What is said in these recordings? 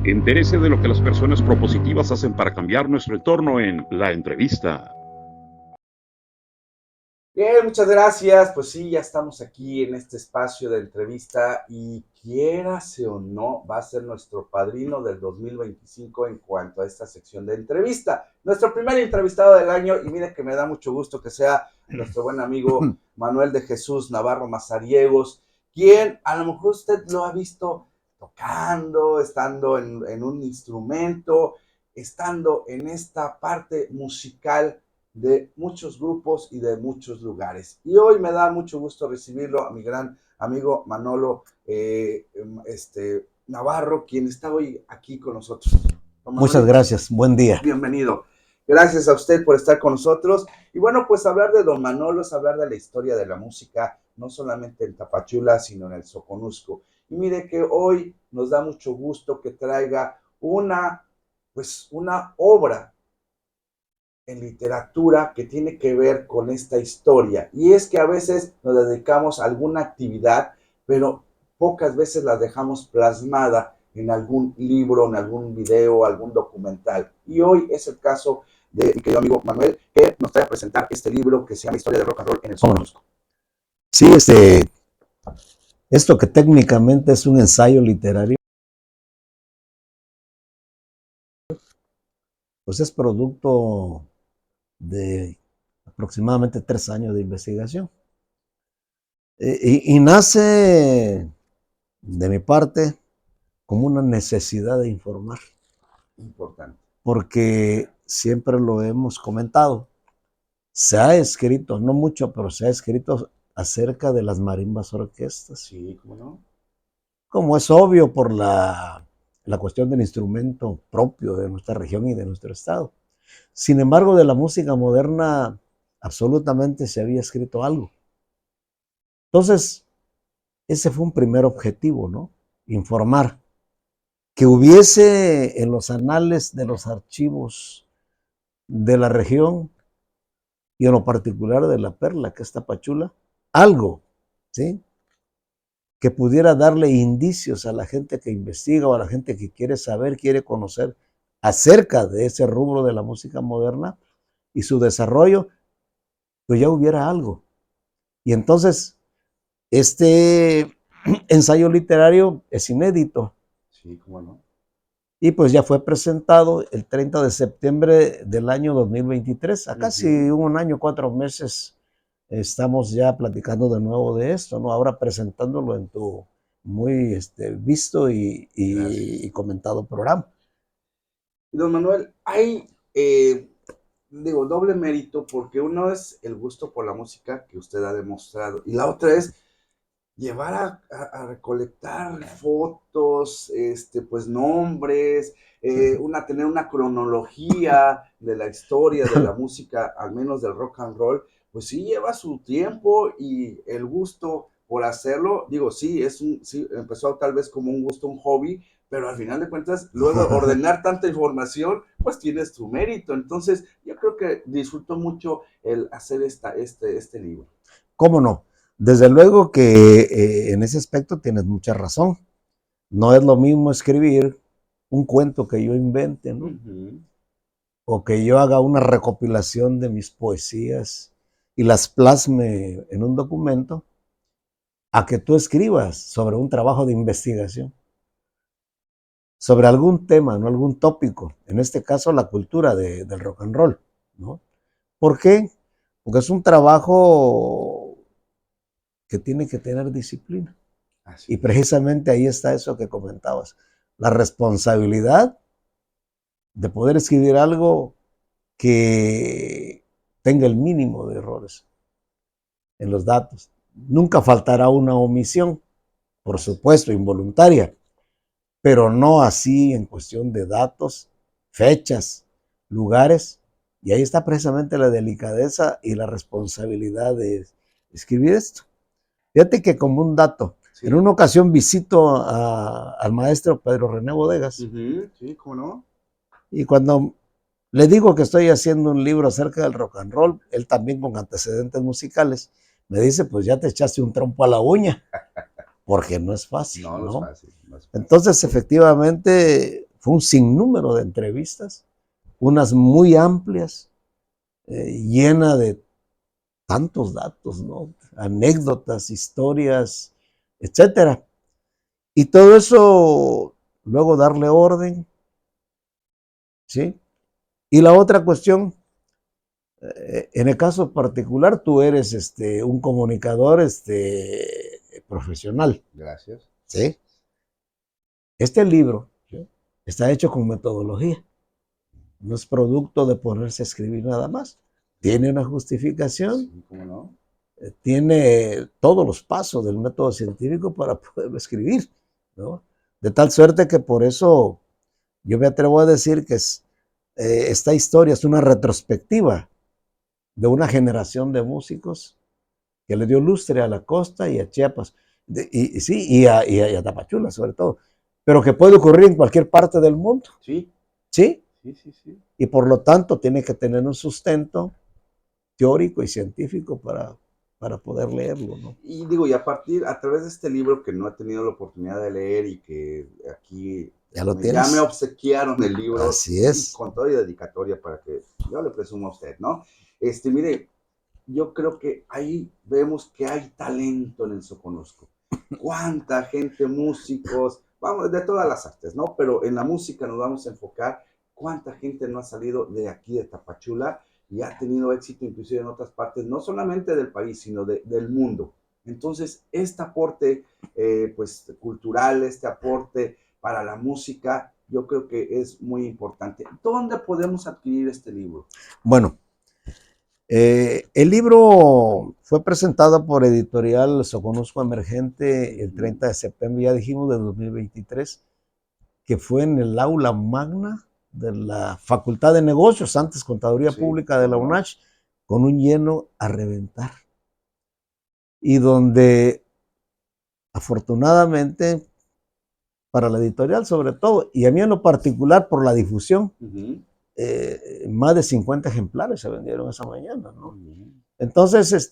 Entérese de lo que las personas propositivas hacen para cambiar nuestro entorno en La Entrevista. Bien, muchas gracias. Pues sí, ya estamos aquí en este espacio de entrevista y quiérase o no, va a ser nuestro padrino del 2025 en cuanto a esta sección de entrevista. Nuestro primer entrevistado del año y mire que me da mucho gusto que sea nuestro buen amigo Manuel de Jesús Navarro Mazariegos, quien a lo mejor usted lo ha visto tocando, estando en un instrumento, estando en esta parte musical de muchos grupos y de muchos lugares. Y hoy me da mucho gusto recibirlo a mi gran amigo Manolo Navarro, quien está hoy aquí con nosotros. Don Muchas Manolito, gracias, buen día. bienvenido. Gracias a usted por estar con nosotros. Y bueno, pues hablar de Don Manolo es hablar de la historia de la música, no solamente en Tapachula, sino en el Soconusco. Y mire que hoy nos da mucho gusto que traiga una obra en literatura que tiene que ver con esta historia. Y es que a veces nos dedicamos a alguna actividad, pero pocas veces la dejamos plasmada en algún libro, en algún video, algún documental. Y hoy es el caso de mi querido amigo Manuel, que nos trae a presentar este libro que se llama Historia de Rock and Roll en el Soconusco. Sí, esto que técnicamente es un ensayo literario, pues es producto de aproximadamente 3 años de investigación. Y nace de mi parte como una necesidad de informar. Importante. Porque siempre lo hemos comentado. Se ha escrito, no mucho, pero se ha escrito acerca de las marimbas orquestas. Sí, ¿cómo no? Como es obvio por la cuestión del instrumento propio de nuestra región y de nuestro estado. Sin embargo, de la música moderna absolutamente se había escrito algo. Entonces, ese fue un primer objetivo, ¿no? Informar. Que hubiese en los anales de los archivos de la región y en lo particular de la Perla, que es Tapachula, algo, ¿sí? Que pudiera darle indicios a la gente que investiga o a la gente que quiere saber, quiere conocer acerca de ese rubro de la música moderna y su desarrollo, pues ya hubiera algo. Y entonces, este ensayo literario es inédito. Sí, ¿cómo no? Y pues ya fue presentado el 30 de septiembre del año 2023. A casi un año, 4 meses, estamos ya platicando de nuevo de esto, ¿no? Ahora presentándolo en tu muy visto y comentado programa. Y don Manuel, hay, doble mérito porque uno es el gusto por la música que usted ha demostrado y la otra es llevar a recolectar fotos, pues nombres, tener una cronología de la historia de la música, al menos del rock and roll, pues sí lleva su tiempo y el gusto por hacerlo, digo, sí, empezó tal vez como un gusto, un hobby, pero al final de cuentas, luego ordenar tanta información, pues tienes tu mérito. Entonces, yo creo que disfruto mucho el hacer este libro. ¿Cómo no? Desde luego que en ese aspecto tienes mucha razón. No es lo mismo escribir un cuento que yo invente, ¿no? O que yo haga una recopilación de mis poesías y las plasme en un documento, a que tú escribas sobre un trabajo de investigación, sobre algún tema, ¿no? Algún tópico, en este caso la cultura del rock and roll, ¿no? ¿Por qué? Porque es un trabajo que tiene que tener disciplina. Así Y precisamente ahí está eso que comentabas, la responsabilidad de poder escribir algo que tenga el mínimo de errores en los datos. Nunca faltará una omisión, por supuesto, involuntaria, pero no así en cuestión de datos, fechas, lugares. Y ahí está precisamente la delicadeza y la responsabilidad de escribir esto. Fíjate que como un dato, sí, en una ocasión visito al maestro Pedro René Bodegas. Sí, ¿cómo no? Y cuando le digo que estoy haciendo un libro acerca del rock and roll, él también con antecedentes musicales, me dice, pues ya te echaste un trompo a la uña, porque no es fácil, No, no es ¿no? fácil, no es fácil. Entonces, efectivamente, fue un sinnúmero de entrevistas, unas muy amplias, llena de tantos datos, ¿no? Anécdotas, historias, etcétera. Y todo eso, luego darle orden, ¿sí? Y la otra cuestión, en el caso particular, tú eres un comunicador profesional. Gracias. ¿Sí? Este libro, ¿sí?, está hecho con metodología. No es producto de ponerse a escribir nada más. Tiene una justificación, Sí, ¿cómo no? tiene todos los pasos del método científico para poderlo escribir, ¿no? De tal suerte que por eso yo me atrevo a decir que esta historia es una retrospectiva de una generación de músicos que le dio lustre a la costa y a Chiapas, sí, y a Tapachula sobre todo, pero que puede ocurrir en cualquier parte del mundo, Sí, ¿sí? sí, sí, sí. Y por lo tanto tiene que tener un sustento teórico y científico para poder leerlo, ¿no? Y digo, y a través de este libro que no he tenido la oportunidad de leer y que aquí ¿Ya lo ya me tienes? obsequiaron el libro, Así y es. con toda dedicatoria para que yo le presumo a usted, ¿no? Mire, yo creo que ahí vemos que hay talento en el Soconusco. Cuánta gente, músicos, vamos, de todas las artes, ¿no? Pero en la música nos vamos a enfocar. Cuánta gente no ha salido de aquí de Tapachula y ha tenido éxito inclusive en otras partes, no solamente del país, sino del mundo. Entonces, este aporte pues, cultural, este aporte para la música, yo creo que es muy importante. ¿Dónde podemos adquirir este libro? Bueno, el libro fue presentado por Editorial Soconusco Emergente el 30 de septiembre, ya dijimos, de 2023, que fue en el aula magna de la Facultad de Negocios, antes Contaduría Sí, Pública de la ¿cómo no? UNACH, con un lleno a reventar. Y donde, afortunadamente, para la editorial sobre todo, y a mí en lo particular por la difusión, más de 50 ejemplares se vendieron esa mañana, ¿no? Entonces,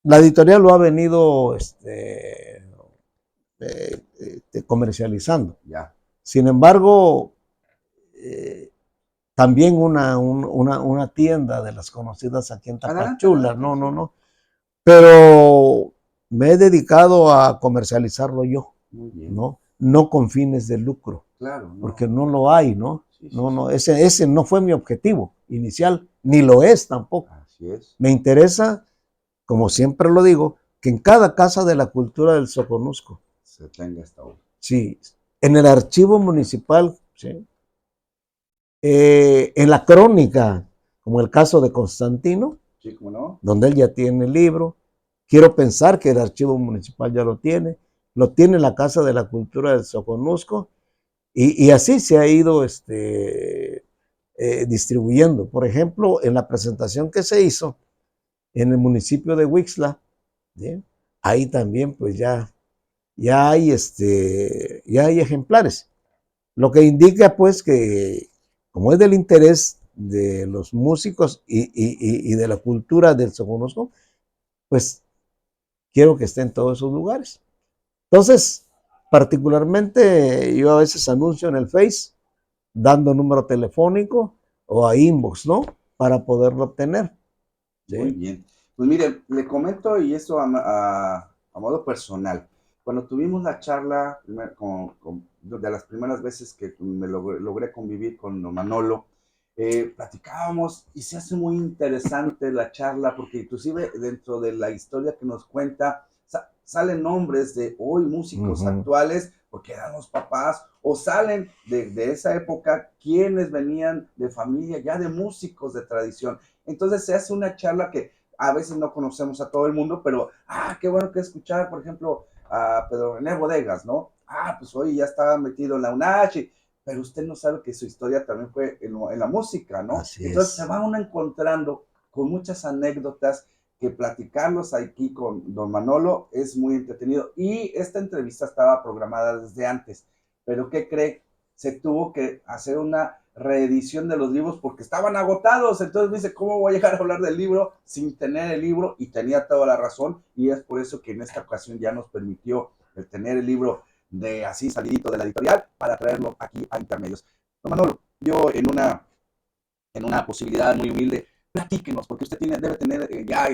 la editorial lo ha venido comercializando. Ya. Sin embargo, eh, también una tienda de las conocidas aquí en Adelante, Tapachula, adelante. no, Sí. no, no. Pero me he dedicado a comercializarlo yo, Muy bien. ¿no? No con fines de lucro, Claro, no. porque no lo hay, ¿no? Sí, sí, No, no, sí. ese no fue mi objetivo inicial, ni lo es tampoco. Así es. Me interesa, como siempre lo digo, que en cada casa de la cultura del Soconusco, Se tenga esta obra. sí, en el archivo municipal, sí, en la crónica, como el caso de Constantino, Sí, ¿cómo no? donde él ya tiene el libro. Quiero pensar que el archivo municipal ya lo tiene la Casa de la Cultura del Soconusco, y así se ha ido distribuyendo. Por ejemplo, en la presentación que se hizo en el municipio de Huixla, ¿sí?, ahí también pues ya hay ejemplares. Lo que indica pues que como es del interés de los músicos y de la cultura del Soconusco, pues quiero que esté en todos esos lugares. Entonces, particularmente yo a veces anuncio en el Face, dando número telefónico o a inbox, ¿no? Para poderlo obtener. Muy ¿Sí? bien. Pues mire, le comento y eso a modo personal. Cuando tuvimos la charla, de las primeras veces que me logré convivir con don Manolo, platicábamos y se hace muy interesante la charla porque inclusive dentro de la historia que nos cuenta salen nombres de hoy músicos actuales porque eran los papás o salen de esa época quienes venían de familia ya de músicos de tradición. Entonces se hace una charla que a veces no conocemos a todo el mundo, pero, qué bueno que escuchar, por ejemplo, a Pedro René Bodegas, ¿no? Pues hoy ya estaba metido en la UNACH, pero usted no sabe que su historia también fue en la música, ¿no? Así Entonces es. se va uno encontrando con muchas anécdotas que platicarlos aquí con don Manolo es muy entretenido. Y esta entrevista estaba programada desde antes, pero ¿qué cree? Se tuvo que hacer una reedición de los libros porque estaban agotados. Entonces me dice, ¿cómo voy a llegar a hablar del libro sin tener el libro? Y tenía toda la razón y es por eso que en esta ocasión ya nos permitió el tener el libro de así salidito de la editorial para traerlo aquí a Intermedios. Don Manolo, yo en una posibilidad muy humilde, platíquenos, porque usted debe tener ya,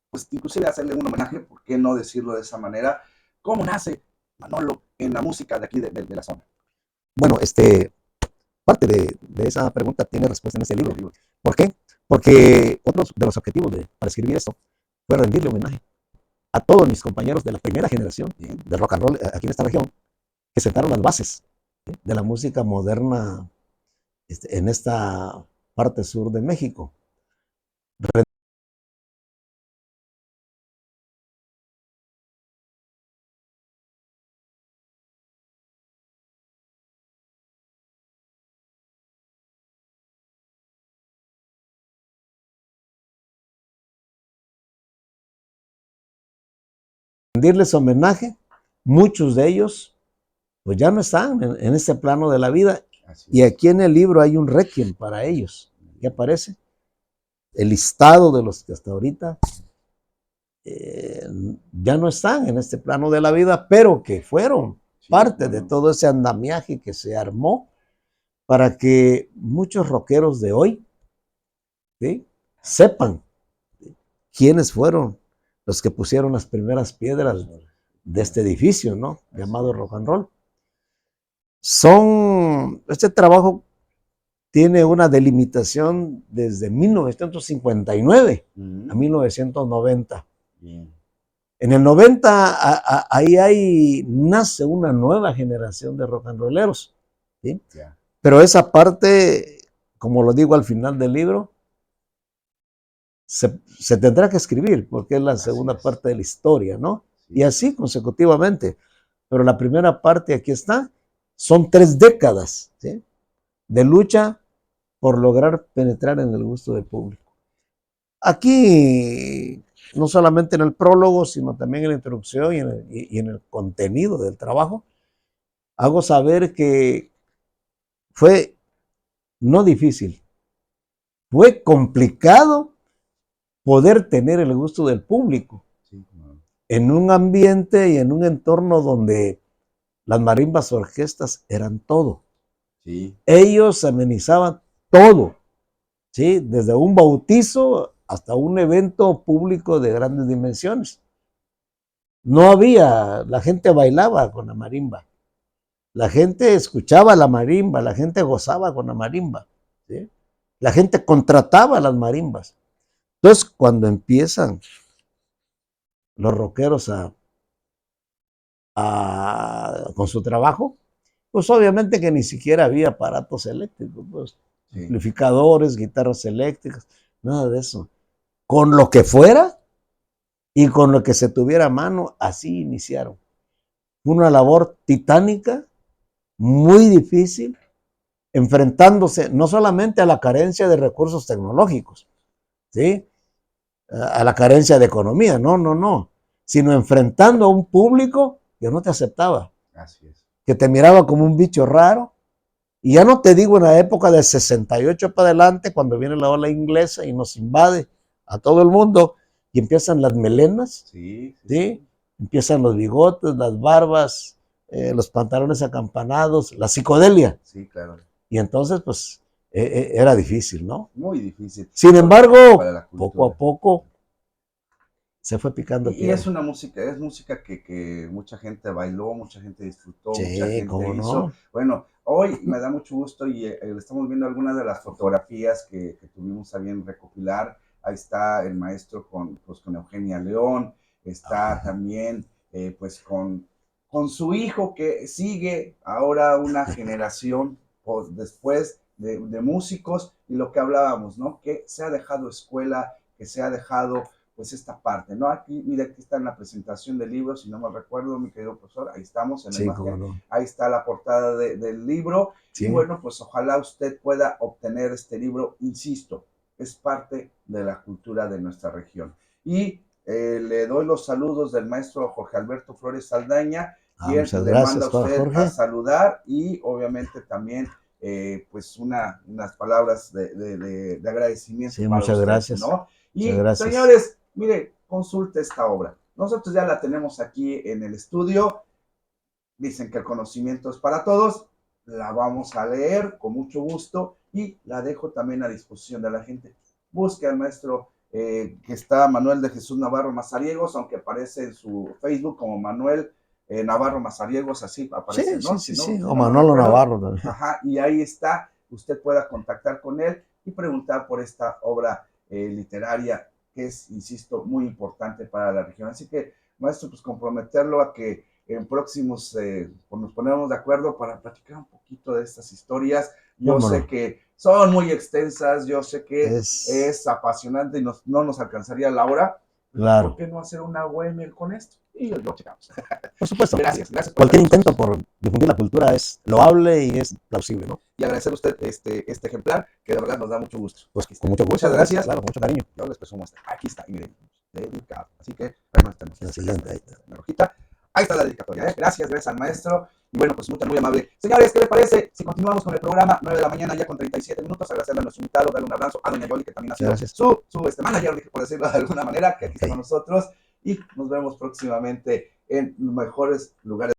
pues inclusive hacerle un homenaje, ¿por qué no decirlo de esa manera? ¿Cómo nace Manolo en la música de aquí de la zona? Bueno, parte de esa pregunta tiene respuesta en este libro. ¿Por qué? Porque otro de los objetivos para escribir esto fue rendirle homenaje a todos mis compañeros de la primera generación de rock and roll aquí en esta región, que sentaron las bases de la música moderna en esta parte sur de México. Rendirles homenaje, muchos de ellos pues ya no están en este plano de la vida, y aquí en el libro hay un requiem para ellos, que aparece el listado de los que hasta ahorita ya no están en este plano de la vida, pero que fueron parte de todo ese andamiaje que se armó para que muchos rockeros de hoy, ¿sí?, sepan quiénes fueron los que pusieron las primeras piedras de este edificio, ¿no?, llamado rock and roll. Este trabajo tiene una delimitación desde 1959 a 1990. En el 90, ahí nace una nueva generación de rock and rolleros, ¿sí? Pero esa parte, como lo digo al final del libro, se tendrá que escribir, porque es la segunda parte de la historia, ¿no? Y así consecutivamente. Pero la primera parte, aquí está, son 3 décadas, ¿sí?, de lucha por lograr penetrar en el gusto del público. Aquí, no solamente en el prólogo, sino también en la introducción y en el contenido del trabajo, hago saber que fue no difícil, fue complicado poder tener el gusto del público en un ambiente y en un entorno donde las marimbas orquestas eran todo. Ellos amenizaban todo, ¿sí?, desde un bautizo hasta un evento público de grandes dimensiones. La gente bailaba con la marimba, la gente escuchaba la marimba, la gente gozaba con la marimba, ¿sí?, la gente contrataba las marimbas. Entonces, cuando empiezan los rockeros con su trabajo, pues obviamente que ni siquiera había aparatos eléctricos, pues, amplificadores, guitarras eléctricas, nada de eso. Con lo que fuera y con lo que se tuviera a mano, así iniciaron. Una labor titánica, muy difícil, enfrentándose no solamente a la carencia de recursos tecnológicos, ¿sí?, a la carencia de economía, no, sino enfrentando a un público que no te aceptaba, que te miraba como un bicho raro. Y ya no te digo en la época del 68 para adelante, cuando viene la ola inglesa y nos invade a todo el mundo, y empiezan las melenas, ¿sí? Empiezan los bigotes, las barbas, los pantalones acampanados, la psicodelia. Sí, claro. Y entonces, pues, era difícil, ¿no? Muy difícil. Sin embargo, poco a poco se fue picando y tierra. es música que mucha gente bailó, mucha gente disfrutó, Sí, mucha gente ¿cómo hizo. no? Bueno, hoy me da mucho gusto y estamos viendo algunas de las fotografías que tuvimos a bien recopilar. Ahí está el maestro con Eugenia León, está también pues con su hijo que sigue ahora una generación después de músicos, y lo que hablábamos, ¿no?, que se ha dejado escuela, que se ha dejado pues esta parte, ¿no? Aquí, mira, aquí está en la presentación del libro, si no me recuerdo, mi querido profesor, ahí estamos en la imagen, no. Ahí está la portada del libro, y bueno, pues ojalá usted pueda obtener este libro, insisto, es parte de la cultura de nuestra región. Y le doy los saludos del maestro Jorge Alberto Flores Saldaña, quien le manda a usted a saludar, y obviamente también pues unas palabras de agradecimiento para muchas usted, gracias, ¿no? Y gracias. Señores, mire, consulte esta obra. Nosotros ya la tenemos aquí en el estudio. dicen que el conocimiento es para todos. La vamos a leer con mucho gusto y la dejo también a disposición de la gente. Busque al maestro que está Manuel de Jesús Navarro Mazariegos, aunque aparece en su Facebook como Manuel Navarro Mazariegos, así aparece, Sí, ¿no? sí, sí, Si no, sí. si O no, no me Manolo acuerdo. Navarro también. Ajá, y ahí está, usted pueda contactar con él y preguntar por esta obra literaria que es, insisto, muy importante para la región. Así que, maestro, pues comprometerlo a que en próximos pues nos ponemos de acuerdo para platicar un poquito de estas historias. Yo ¿Cómo sé no? que son muy extensas, yo sé que Es es apasionante y no nos alcanzaría la hora. ¿Por claro. qué no hacer una UM con esto? Y lo checamos. Por supuesto. Gracias por Cualquier estar con intento nosotros. por difundir la cultura es loable y es plausible, ¿no? Y agradecer a usted este ejemplar, que de verdad nos da mucho gusto. Pues con mucho gusto. Muchas gracias. Claro, con mucho cariño. Yo les presumo esta. Aquí está, y miren, dedicado. Así que, bueno, tenemos La siguiente, ahí está. una rojita. Ahí está la dedicatoria, ¿eh? Gracias al maestro. Y bueno, pues muy amable. Señores, ¿qué le parece si continuamos con el programa? 9 de la mañana, ya con 37 minutos. Agradecerle a nuestro invitado, darle un abrazo a doña Yoli, que también ha sido su manager, por decirlo de alguna manera, que aquí está con nosotros. Y nos vemos próximamente en los mejores lugares